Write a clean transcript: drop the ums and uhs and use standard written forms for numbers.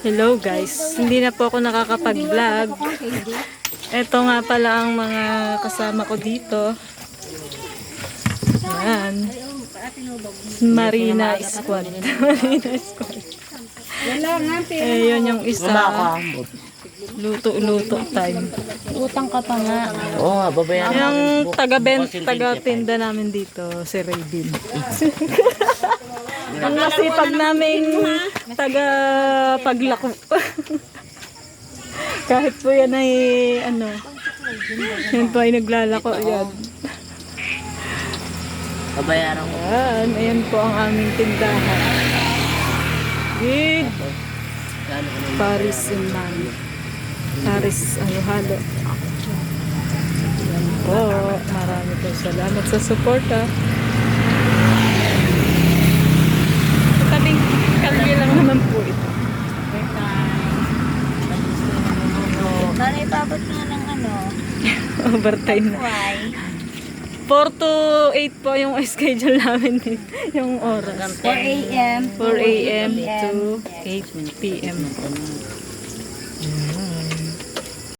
Hello guys, hindi na po ako nakakapag-vlog. Ito nga pala ang mga kasama ko dito. Yan. Marina Squad. Marina Squad. Yun yung isa. Luto-luto time. Utang ka pa nga. Oo nga, babayaran. Yung taga-tinda namin dito, si Raydin. Ang masipag naming taga-paglako. Kahit po yan ay yan po ay naglalako yan. Babayaran ko. Ayan po ang aming tindahan. Good. Paris and Mami. Paris halo. Yan po. Marami po salamat sa suporta. Tabing kalye lang naman po ito. Sana ipabot nga ng Overtime na. why? 4 to 8 po yung schedule namin dito. Yung oras. 4 a.m. 4 a.m. to 8 p.m.